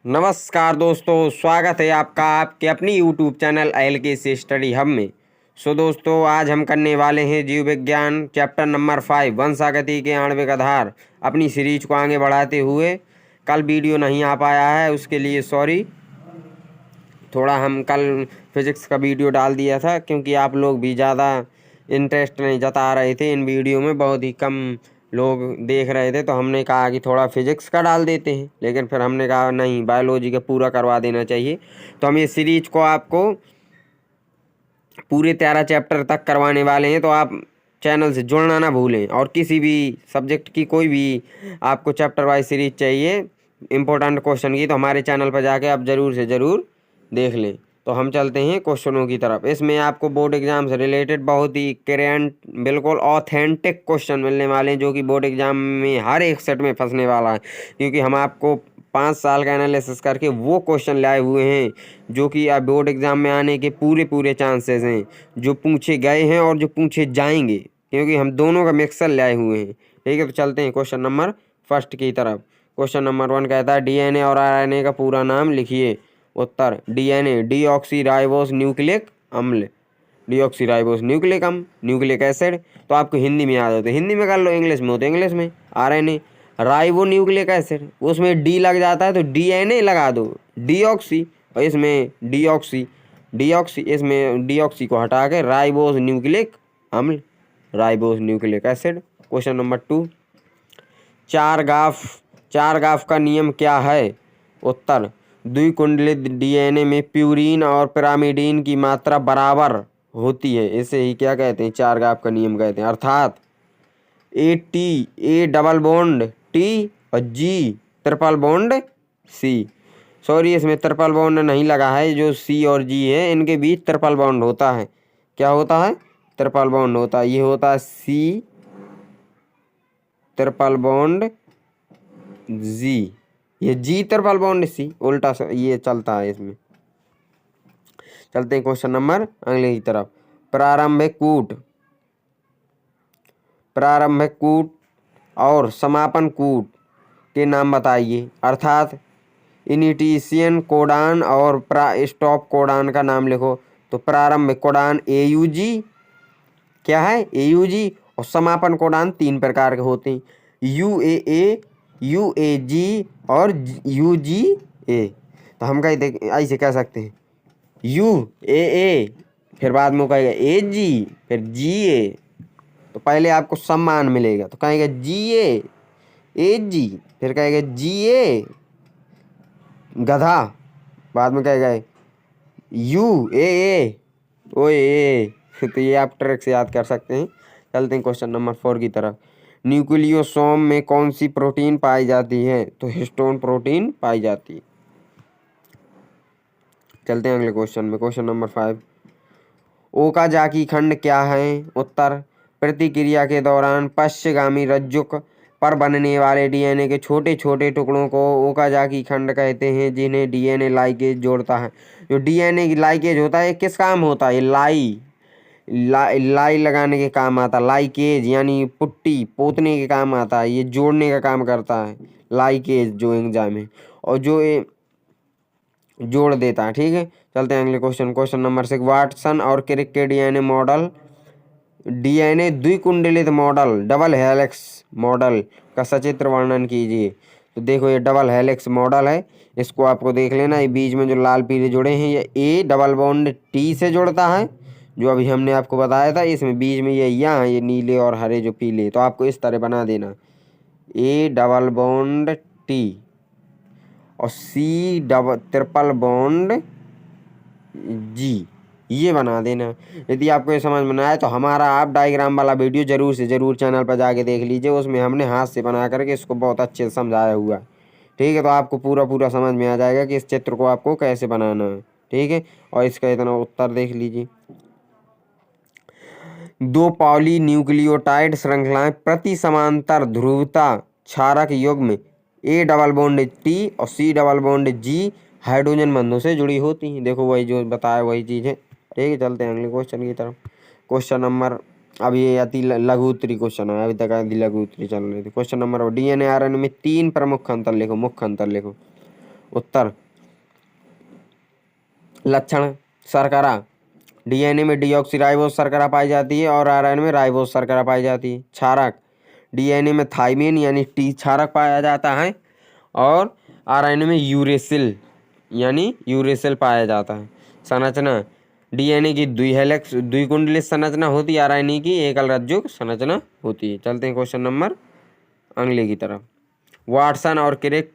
नमस्कार दोस्तों, स्वागत है आपका आपके अपनी यूट्यूब चैनल एलकेसी स्टडी हब में। दोस्तों, आज हम करने वाले हैं जीव विज्ञान चैप्टर नंबर 5 वंशागति के आणविक आधार अपनी सीरीज को आगे बढ़ाते हुए। कल वीडियो नहीं आ पाया है, उसके लिए सॉरी। थोड़ा हम कल फिजिक्स का वीडियो डाल दिया था क्योंकि आप लोग भी ज़्यादा इंटरेस्ट नहीं जता रहे थे इन वीडियो में, बहुत ही कम लोग देख रहे थे। तो हमने कहा कि थोड़ा फिजिक्स का डाल देते हैं, लेकिन फिर हमने कहा नहीं, बायोलॉजी का पूरा करवा देना चाहिए। तो हम ये सीरीज को आपको पूरे 13 चैप्टर तक करवाने वाले हैं। तो आप चैनल से जुड़ना ना भूलें, और किसी भी सब्जेक्ट की कोई भी आपको चैप्टर वाइज सीरीज चाहिए इम्पोर्टेंट क्वेश्चन की, तो हमारे चैनल पर जाके आप ज़रूर से ज़रूर देख लें। तो हम चलते हैं क्वेश्चनों की तरफ। इसमें आपको बोर्ड एग्जाम से रिलेटेड बहुत ही करेंट, बिल्कुल ऑथेंटिक क्वेश्चन मिलने वाले हैं, जो कि बोर्ड एग्जाम में हर एक सेट में फंसने वाला है। क्योंकि हम आपको 5 साल का एनालिसिस करके वो क्वेश्चन लाए हुए हैं जो कि अब बोर्ड एग्जाम में आने के पूरे चांसेस हैं, जो पूछे गए हैं और जो पूछे जाएंगे, क्योंकि हम दोनों का मिक्सर लाए हुए हैं। ठीक है, तो चलते हैं क्वेश्चन नंबर फर्स्ट की तरफ। क्वेश्चन नंबर 1 कहता है डीएनए और आरएनए का पूरा नाम लिखिए। उत्तर डीएनए डीऑक्सीराइबोस न्यूक्लिक अम्ल, डीऑक्सीराइबोस न्यूक्लिक अम्ल, न्यूक्लिक एसिड। तो आपको हिंदी में याद होते, हिंदी में कर लो, इंग्लिश में होते इंग्लिश में। आरएनए राइबो न्यूक्लिक एसिड, उसमें डी लग जाता है तो डीएनए लगा दो, डीऑक्सी, और इसमें डीऑक्सी इसमें डीऑक्सी को हटा के राइबोस न्यूक्लिक अम्ल, ribose nucleic acid. Question number 2, चार गाफ का नियम क्या है। उत्तर द्विकुंडलित डीएनए में प्यूरीन और पिरामिडीन की मात्रा बराबर होती है, इसे ही क्या कहते हैं, चार गाफ का नियम कहते हैं। अर्थात ए डबल बॉन्ड टी और जी ट्रिपल बॉन्ड सी। सॉरी, इसमें ट्रिपल बॉन्ड नहीं लगा है, जो सी और जी है इनके बीच ट्रिपल बॉन्ड होता है। क्या होता है, ट्रिपल बॉन्ड होता है। ये होता है सी ट्रिपल बॉन्ड जी, ये जी ट्रिपल बॉन्ड सी, उल्टा ये चलता है इसमें। चलते हैं क्वेश्चन नंबर अगले की तरफ। प्रारंभिक कूट और समापन कूट के नाम बताइए। अर्थात इनिटिशियन कोडान और स्टॉप कोडान का नाम लिखो। तो प्रारंभिक कोडान AUG, क्या है AUG, और समापन कोडान 3 प्रकार के होते हैं, UAA, UAG और UGA। तो हम कहीं ऐसे कह सकते हैं UAA, फिर बाद में कहेगा AG, फिर GA। तो पहले आपको सम्मान मिलेगा तो कहेगा GA AG, फिर कहेगा GA गधा, बाद में कहेगा UAA OAA। तो ये आप ट्रिक से याद कर सकते हैं। चलते हैं क्वेश्चन नंबर 4 की तरफ। न्यूक्लियोसोम में कौन सी प्रोटीन पाई जाती है। तो हिस्टोन प्रोटीन पाई जाती है। चलते हैं अगले क्वेश्चन में। क्वेश्चन नंबर 5, ओकाजाकी खंड क्या है। उत्तर प्रतिक्रिया के दौरान पश्चगामी रज्जुक पर बनने वाले डीएनए के छोटे छोटे टुकड़ों को ओकाजाकी खंड कहते हैं, जिन्हें डीएनए लाइगेज जोड़ता है। जो डीएनए लाइगेज होता है किस काम होता है, लाई लगाने के काम आता है। लाइकेज यानी पुट्टी पोतने के काम आता है, ये जोड़ने का काम करता है लाइकेज जो एंजाइम है, और जो जोड़ देता है। ठीक है, चलते हैं अगले क्वेश्चन। क्वेश्चन नंबर 6, वाटसन और क्रिक के डीएनए द्विकुंडलित मॉडल डबल हेलिक्स मॉडल का सचित्र वर्णन कीजिए। तो देखो, ये डबल हेलिक्स मॉडल है, इसको आपको देख लेना। ये बीच में जो लाल पीले जुड़े हैं, ये ए डबल बॉन्ड टी से जुड़ता है, जो अभी हमने आपको बताया था। इसमें बीच में ये यहाँ ये नीले और हरे जो पीले, तो आपको इस तरह बना देना, ए डबल बॉन्ड टी और सी डबल ट्रिपल बॉन्ड जी, ये बना देना। यदि आपको ये समझ में ना आए तो हमारा आप डायग्राम वाला वीडियो जरूर से ज़रूर चैनल पर जाके देख लीजिए, उसमें हमने हाथ से बना करके इसको बहुत अच्छे से समझाया हुआ है। ठीक है, तो आपको पूरा समझ में आ जाएगा कि इस चित्र को आपको कैसे बनाना है। ठीक है, और इसका इतना उत्तर देख लीजिए। 2 पॉली न्यूक्लियोटाइड श्रृंखलाएं प्रति समांतर ध्रुवता क्षारक युग्म ए डबल बॉन्ड टी और सी डबल बॉन्ड जी हाइड्रोजन बंधों से जुड़ी होती हैं। देखो, वही जो बताया वही चीज़ है। ठीक है, चलते हैं अगले क्वेश्चन की तरफ। क्वेश्चन नंबर, अब ये अति लघु उत्तरी क्वेश्चन है, अभी तक अति लघु उत्तरी चल रही थी। क्वेश्चन नंबर, डीएनए आरएनए में 3 प्रमुख अंतर लिखो, मुख्य अंतर लिखो। उत्तर। लक्षण शर्करा, डीएनए में डीऑक्सीराइबोस शर्करा पाई जाती है और आरएनए में राइबोस शर्करा पाई जाती है। क्षारक, डीएनए में थाइमिन यानी टी क्षारक पाया जाता है और आरएनए में यूरेसिल यानी यूरेसिल पाया जाता है। संरचना, डीएनए की द्विकुंडलित संरचना होती है, आरएनए की एकल रज्जुक संरचना होती है। चलते हैं क्वेश्चन नंबर अगले की तरफ। वाटसन और क्रिक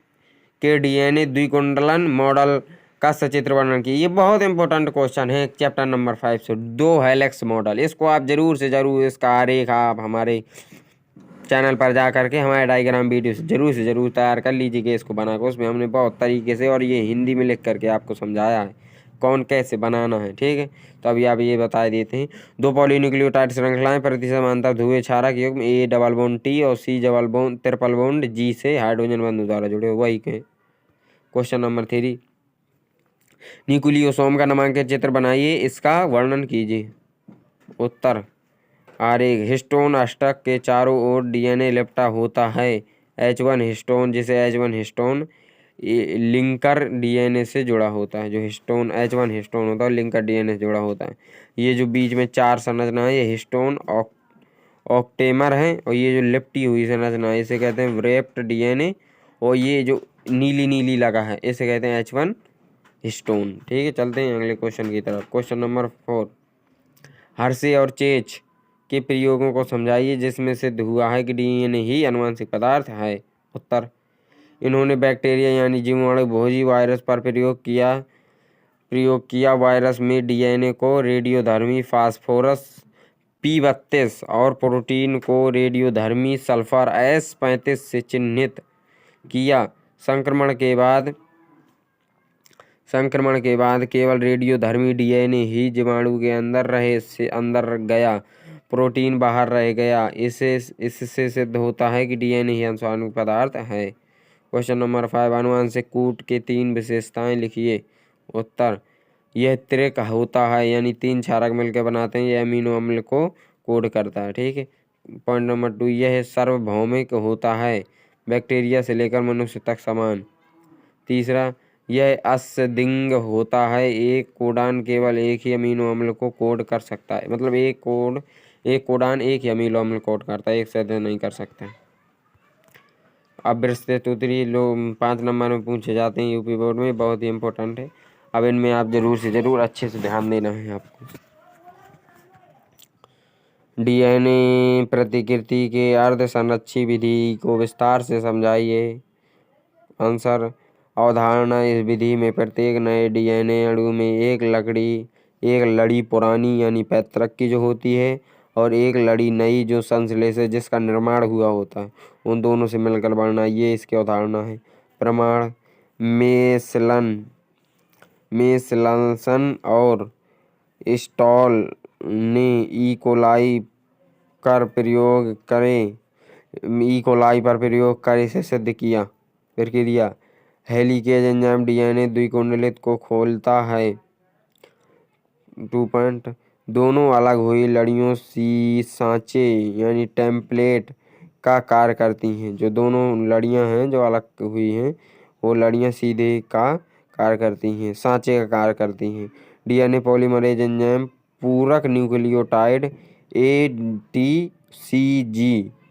के डीएनए द्विकुंडलन मॉडल का सचित्र वर्णन कीजिए। ये बहुत इंपॉर्टेंट क्वेश्चन है चैप्टर नंबर 5 से। 2 हेलिक्स मॉडल, इसको आप जरूर से जरूर इसका आरेख आप हमारे चैनल पर जा करके हमारे डायग्राम वीडियो से जरूर तैयार कर लीजिएगा इसको बनाकर। उसमें हमने बहुत तरीके से और ये हिंदी में लिख करके आपको समझाया है कौन कैसे बनाना है, ठीक है। तो अभी आप ये बता देते हैं। 2 पॉलीन्यूक्लियोटाइड श्रृंखलाएं प्रति समांतर ध्रुवीय क्षारक युग्म A डबल बॉन्ड T और C double bond triple bond G से हाइड्रोजन बंधु द्वारा जुड़े, वही के। क्वेश्चन नंबर 3, न्यूक्लियोसोम का नामांकित चित्र बनाइए, इसका वर्णन कीजिए। उत्तर। आरेख, हिस्टोन अष्टक के चारों ओर डीएनए लिपटा होता है। H1 हिस्टोन, जिसे H1 हिस्टोन लिंकर डीएनए से जुड़ा होता है। जो हिस्टोन H1 हिस्टोन होता है लिंकर डीएनए से जुड़ा होता है। ये जो बीच में 4 संरचना है ये हिस्टोन ऑक्टेमर है और ये जो लिपटी हुई संरचना है इसे कहते हैं व्रेप्ट डीएनए और ये जो नीली नीली लगा है इसे कहते हैं H1 हिस्टोन, ठीक है। चलते हैं अगले क्वेश्चन की तरफ। क्वेश्चन नंबर 4, हर्शे और चेज के प्रयोगों को समझाइए जिसमें सिद्ध हुआ है कि डीएनए ही आनुवंशिक पदार्थ है। उत्तर। इन्होंने बैक्टीरिया यानी जीवाणु भोजी वायरस पर प्रयोग किया। वायरस में डीएनए को रेडियोधर्मी फास्फोरस P32 और प्रोटीन को रेडियोधर्मी सल्फर S35 से चिन्हित किया। संक्रमण के बाद केवल रेडियोधर्मी डीएनए ही जीवाणु के अंदर गया, प्रोटीन बाहर रह गया। इससे सिद्ध होता है कि डीएनए ही आनुवंशिक पदार्थ है। क्वेश्चन नंबर 5, आनुवंशिक कूट के 3 विशेषताएं लिखिए। उत्तर। यह त्रिक होता है यानी 3 क्षारक मिलकर बनाते हैं। यह अमीनो अम्ल को कोड करता है, ठीक है। पॉइंट नंबर 2, यह सार्वभौमिक होता है, बैक्टीरिया से लेकर मनुष्य तक समान। तीसरा, यह अस्दिंग होता है, एक कोडान केवल एक ही अमीनो अम्ल को कोड कर सकता है। मतलब एक कोडान एक ही अमीनो अम्ल कोड करता है, एक से अधिक नहीं कर सकता। अब बृहस्पति लोग 5 नंबर में पूछे जाते हैं यूपी बोर्ड में, बहुत ही इंपॉर्टेंट है। अब इनमें आप जरूर से जरूर अच्छे से ध्यान देना है आपको। डीएनए प्रतिकृति के अर्ध संरक्षी विधि को विस्तार से समझाइए। आंसर। अवधारणा, इस विधि में प्रत्येक नए डीएनए अणु में एक लड़ी पुरानी यानी पैतृक की जो होती है और एक लड़ी नई जो संश्लेष है जिसका निर्माण हुआ होता है, उन दोनों से मिलकर बनना, ये इसकी अवधारणा है। प्रमाण, मेसलसन और स्टॉल ने ई कोलाई पर प्रयोग करे से सिद्ध किया। प्रक्रिया, हेलिकेज एंजाइम डीएनए द्विकुंडलित को खोलता है। 2 पॉइंट, दोनों अलग हुई लड़ियों सांचे यानी टेम्पलेट का कार्य करती हैं। जो दोनों लड़ियां हैं जो अलग हुई हैं वो लड़ियां सीधे का कार्य करती हैं, सांचे का कार्य करती हैं। डीएनए पॉलीमरेज एंजाइम पूरक न्यूक्लियोटाइड ATCG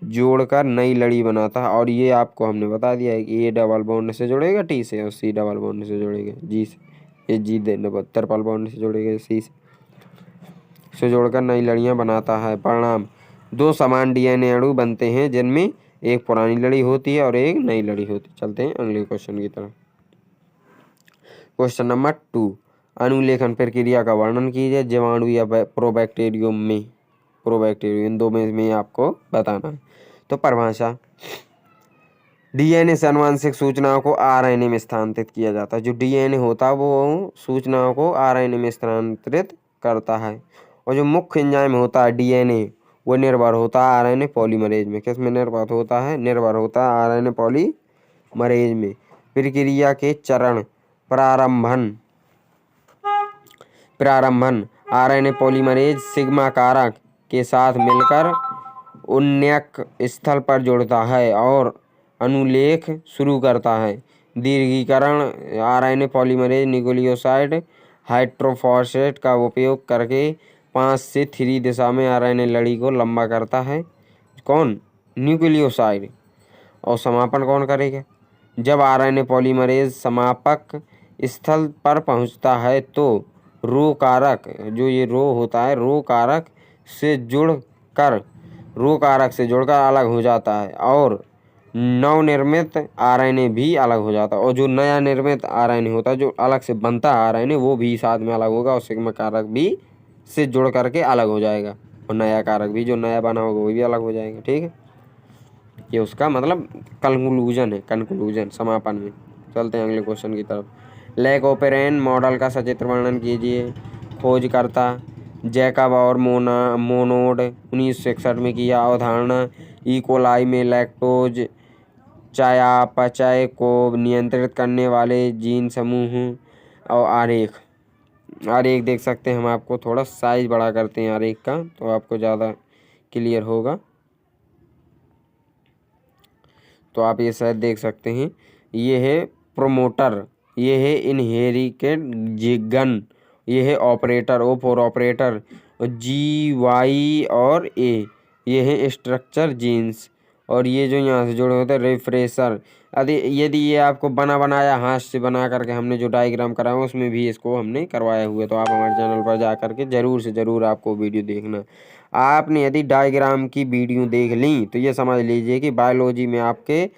जोड़कर नई लड़ी बनाता है और ये आपको हमने बता दिया है कि A डबल बॉन्ड से जुड़ेगा T से और C डबल बॉन्ड से जुड़ेगा G से, ये G ट्रिपल बॉन्ड से जुड़ेगा C से जोड़कर नई लड़ियां बनाता है। परिणाम, 2 समान डीएनए अणु बनते हैं जिनमें एक पुरानी लड़ी होती है और एक नई लड़ी होती है। चलते हैं अगले क्वेश्चन की तरफ। क्वेश्चन नंबर 2, अनुलेखन प्रक्रिया का वर्णन कीजिए जीवाणु या प्रोबैक्टीरियम इन दो में आपको बताना है। तो परिभाषा, डीएनए से आनुवंशिक सूचनाओं को आरएनए में स्थानांतरित किया जाता है। जो डीएनए होता है वो सूचनाओं को आरएनए में स्थानांतरित करता है और जो मुख्य एंजाइम होता है डीएनए वो निर्भर होता है आरएनए पॉलीमरेज में। किस में निर्भर होता है? निर्भर होता है आरएनए पॉलीमरेज में। प्रक्रिया के चरण, प्रारंभन आरएनए पॉलीमरेज सिग्मा कारक के साथ मिलकर उन्नयक स्थल पर जुड़ता है और अनुलेख शुरू करता है। दीर्घीकरण आरएनए पॉलीमरेज न्यूक्लियोसाइड हाइड्रोफॉस्फेट का उपयोग करके 5 से 3 दिशा में आरएनए लड़ी को लंबा करता है। कौन? न्यूक्लियोसाइड। और समापन कौन करेगा? जब आरएनए पॉलीमरेज समापक स्थल पर पहुंचता है तो रो कारक, जो ये रो होता है, रो कारक से जुड़कर अलग हो जाता है और नवनिर्मित आरएनए भी अलग हो जाता है। और जो नया निर्मित आरएनए होता है, जो अलग से बनता है आरएनए, वो भी साथ में अलग होगा और सिग्मा कारक भी से जुड़ करके अलग हो जाएगा और नया कारक भी जो नया बना होगा वो भी अलग हो जाएगा। ठीक है, ये उसका मतलब कंक्लूजन समापन में। चलते हैं अगले क्वेश्चन की तरफ। लैक ओपेरेन मॉडल का सचित्र वर्णन कीजिए। खोजकर्ता जैकब और मोनोड 1961 में किया। अवधारणा इकोलाई में लैक्टोज चयापचय को नियंत्रित करने वाले जीन समूह। और आरेख देख सकते हैं हम, आपको थोड़ा साइज बड़ा करते हैं आरेख का तो आपको ज़्यादा क्लियर होगा। तो आप ये शायद देख सकते हैं, ये है प्रोमोटर, ये है इनहेरिटेड जिगन, ये है operator, O for operator, G Y और ए, ये है स्ट्रक्चर जीन्स, और ये जो यहाँ से जुड़े होते हैं रिफ्रेशर। यदि ये आपको बनाया हाथ से बना करके हमने जो डायग्राम कराया उसमें भी इसको हमने करवाया हुआ है, तो आप हमारे चैनल पर जा करके ज़रूर से ज़रूर आपको वीडियो देखना। आपने यदि डायग्राम की वीडियो देख ली तो ये समझ लीजिए कि बायोलॉजी में आपके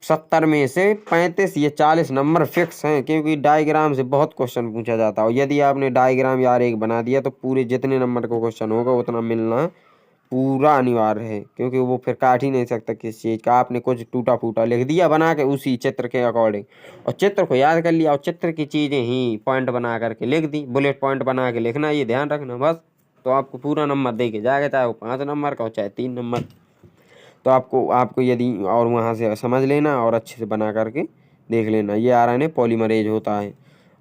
70 में से 35 या 40 नंबर फिक्स हैं, क्योंकि डायग्राम से बहुत क्वेश्चन पूछा जाता है। और यदि आपने डायग्राम यार एक बना दिया तो पूरे जितने नंबर का क्वेश्चन होगा उतना मिलना पूरा अनिवार्य है, क्योंकि वो फिर काट ही नहीं सकता किस चीज़ का। आपने कुछ टूटा फूटा लिख दिया बना के उसी चित्र के अकॉर्डिंग, और चित्र को याद कर लिया और चित्र की चीज़ें ही पॉइंट बना करके लिख दी, बुलेट पॉइंट बना के लिखना, ये ध्यान रखना बस, तो आपको पूरा नंबर दे के जाएगा, चाहे वो 5 नंबर का हो चाहे 3 नंबर। तो आपको यदि और वहाँ से समझ लेना और अच्छे से बना करके देख लेना। ये आरएनए पॉलीमरेज होता है,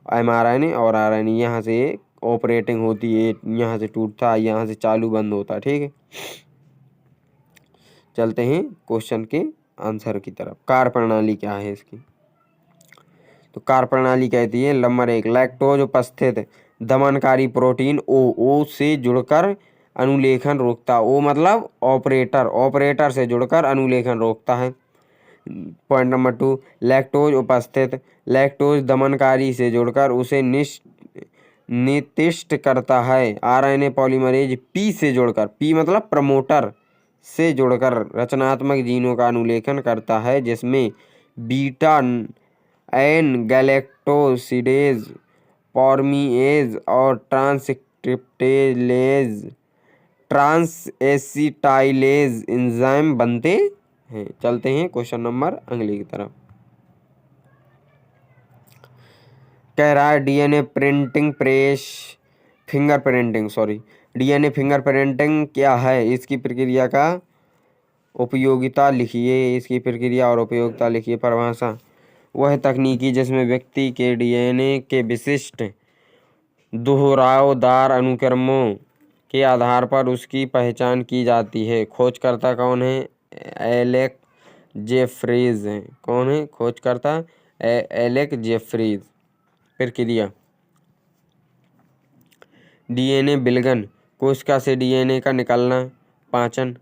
एमआरएनए और आरएनए, यहाँ से ऑपरेटिंग होती है, यहाँ से टूटता है, यहाँ से चालू बंद होता है। ठीक है, चलते हैं क्वेश्चन के आंसर की तरफ। कार्य प्रणाली क्या है इसकी? तो कार्य प्रणाली कहती है नंबर 1, लैक्टोज उपस्थित दमनकारी प्रोटीन ओ से जुड़कर अनुलेखन रोकता। ओ मतलब ऑपरेटर से जुड़कर अनुलेखन रोकता है। पॉइंट नंबर 2, लैक्टोज उपस्थित लैक्टोज दमनकारी से जुड़कर उसे निर्दिष्ट करता है। आरएनए पॉलीमरेज पी से जुड़कर, पी मतलब प्रमोटर से जुड़कर रचनात्मक जीनों का अनुलेखन करता है, जिसमें बीटा एन गैलेक्टोसिडेज, फॉर्मीएज और ट्रांसएसिटाइलेज एंजाइम बनते हैं। चलते हैं क्वेश्चन नंबर अगले की तरफ। कह रहा है डीएनए फिंगरप्रिंटिंग क्या है, इसकी प्रक्रिया का उपयोगिता लिखिए। इसकी प्रक्रिया और उपयोगिता लिखिए। परिभाषा: वह तकनीकी जिसमें व्यक्ति के डीएनए के विशिष्ट दोहरावदार अनुक्रमों के आधार पर उसकी पहचान की जाती है। खोजकर्ता कौन है? एलेक जेफरीज हैं। कौन है खोजकर्ता? Alec Jeffreys. प्रक्रिया: डीएनए विलगन, कोशिका से डीएनए का निकलना, पाचन,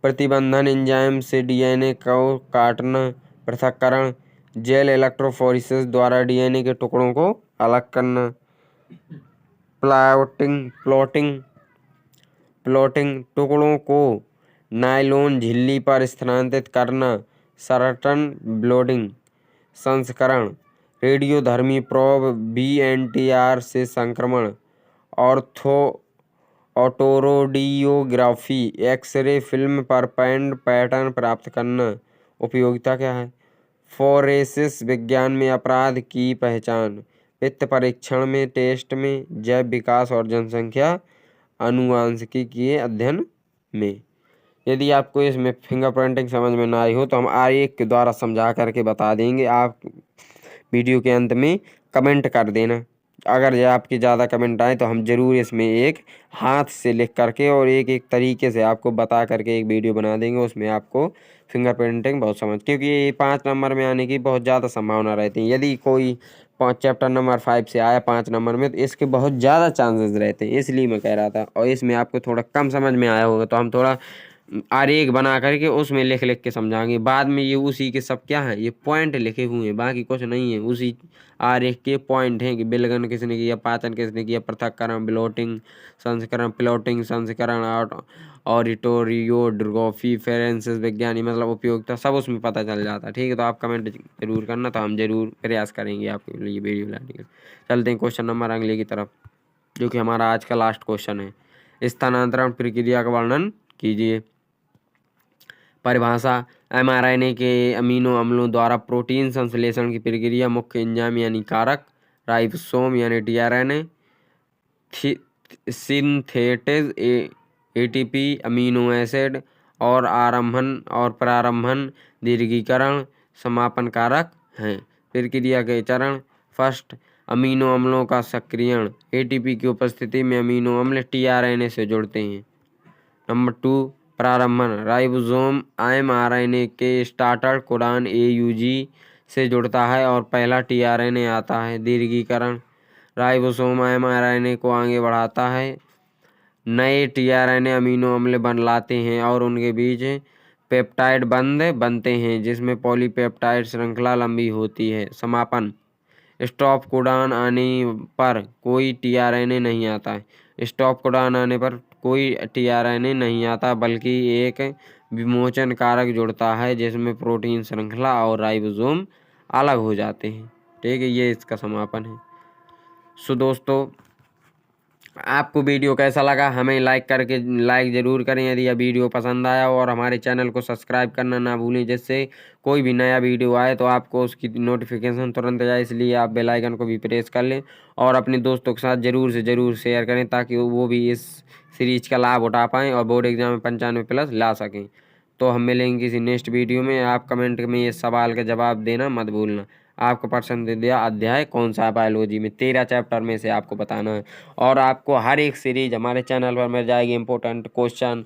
प्रतिबंधन एंजाइम से डीएनए को काटना, पृथक्करण, जेल इलेक्ट्रोफोरेसिस द्वारा डीएनए के टुकड़ों को अलग करना, प्लॉटिंग टुकड़ों को नायलॉन झिल्ली पर स्थानांतरित करना, सर्टन ब्लोडिंग, संस्करण, रेडियोधर्मी प्रोब VNTR से संक्रमण, ऑटोरेडियोग्राफी, एक्सरे फिल्म पर पैटर्न प्राप्त करना। उपयोगिता क्या है? फोरेंसिस विज्ञान में अपराध की पहचान, वित्त परीक्षण में, टेस्ट में, जैव विकास और जनसंख्या आनुवांशिकी के अध्ययन में। यदि आपको इसमें फिंगरप्रिंटिंग समझ में ना आई हो तो हम आरेख के द्वारा समझा करके बता देंगे, आप वीडियो के अंत में कमेंट कर देना। अगर ये आपके ज़्यादा कमेंट आए तो हम ज़रूर इसमें एक हाथ से लिख करके और एक एक तरीके से आपको बता करके एक वीडियो बना देंगे। उसमें आपको फिंगर प्रिंटिंग बहुत समझ, क्योंकि ये 5 नंबर में आने की बहुत ज़्यादा संभावना रहती है। यदि कोई चैप्टर नंबर 5 से आया 5 नंबर में, तो इसके बहुत ज़्यादा चांसेस रहते हैं, इसलिए मैं कह रहा था। और इसमें आपको थोड़ा कम समझ में आया होगा तो हम थोड़ा आरेख बना करके उसमें लिख लिख के समझाएंगे। बाद में ये उसी के सब क्या है, ये पॉइंट लिखे हुए हैं, बाकी कुछ नहीं है। उसी आरेख के पॉइंट हैं कि विलगन किसने किया, पाचन किसने किया, पृथक्करण, प्लॉटिंग संस्करण, ऑडिटोरियोग्राफी, फेरेंसिस विज्ञानी मतलब उपयोगिता, सब उसमें पता चल जाता है। ठीक है, तो आप कमेंट जरूर करना, तो हम जरूर प्रयास करेंगे आपके लिए वीडियो लाने का। चलते हैं क्वेश्चन नंबर अगले की तरफ, जो कि हमारा आज का लास्ट क्वेश्चन है। स्थानांतरण प्रक्रिया का वर्णन कीजिए। परिभाषा: एमआरएनए के अमीनो अम्लों द्वारा प्रोटीन संश्लेषण की प्रक्रिया, मुख्य एंजाइम यानी कारक, राइबोसोम यानी tRNA, synthetic ATP, amino acid और आरंभन और प्रारंभन, दीर्घीकरण, समापन कारक हैं। प्रक्रिया के चरण: फर्स्ट, अमीनो अम्लों का सक्रियण। एटीपी की उपस्थिति में अमीनो अम्ल टीआरएनए से जुड़ते हैं। नंबर 2, प्रारंभन। राइबोसोम एमआरएनए के स्टार्टर कोडॉन AUG से जुड़ता है और पहला टीआरएनए आता है। दीर्घीकरण: राइबोसोम एमआरएनए को आगे बढ़ाता है, नए टीआरएनए अमीनो अम्ल बन लाते हैं और उनके बीच पेप्टाइड बंध बनते हैं, जिसमें पॉलीपेप्टाइड श्रृंखला लंबी होती है। समापन: स्टॉप कोडॉन आने पर कोई टीआरएनए नहीं आता है। स्टॉप कोडॉन आने पर कोई टीआरएनए नहीं आता, बल्कि एक विमोचन कारक जुड़ता है, जिसमें प्रोटीन श्रृंखला और राइबोसोम अलग हो जाते हैं। ठीक है, ये इसका समापन है। सो दोस्तों, आपको वीडियो कैसा लगा हमें लाइक ज़रूर करें यदि यह वीडियो पसंद आया हो, और हमारे चैनल को सब्सक्राइब करना ना भूलें, जिससे कोई भी नया वीडियो आए तो आपको उसकी नोटिफिकेशन तुरंत जाए। इसलिए आप बेल आइकन को भी प्रेस कर लें और अपने दोस्तों के साथ ज़रूर से ज़रूर शेयर करें, ताकि वो भी इस सीरीज का लाभ उठा पाएँ और बोर्ड एग्जाम में 95+ ला सकें। तो हम मिलेंगे किसी नेक्स्ट वीडियो में। आप कमेंट में ये सवाल का जवाब देना मत भूलना, आपको पसंदीदा अध्याय कौन सा है बायोलॉजी में। 13 चैप्टर में से आपको बताना है, और आपको हर एक सीरीज हमारे चैनल पर मिल जाएगी। इम्पोर्टेंट क्वेश्चन,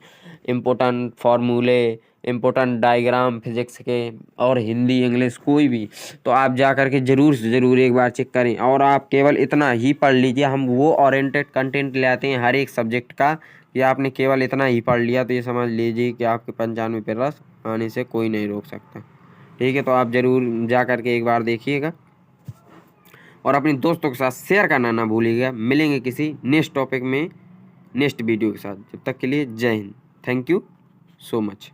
इम्पोर्टेंट फार्मूले, इम्पोर्टेंट डायग्राम फिजिक्स के, और हिंदी इंग्लिश कोई भी, तो आप जा कर के ज़रूर से ज़रूर एक बार चेक करें। और आप केवल इतना ही पढ़ लीजिए, हम वो ओरिएंटेड कंटेंट ले आते हैं हर एक सब्जेक्ट का, कि आपने केवल इतना ही पढ़ लिया तो ये समझ लीजिए कि आपके 95+ आने से कोई नहीं रोक सकता। ठीक है, तो आप ज़रूर जा कर के एक बार देखिएगा और अपने दोस्तों के साथ शेयर करना ना भूलिएगा। मिलेंगे किसी नेक्स्ट टॉपिक में नेक्स्ट वीडियो के साथ। जब तक के लिए जय Hind. Thank you so much.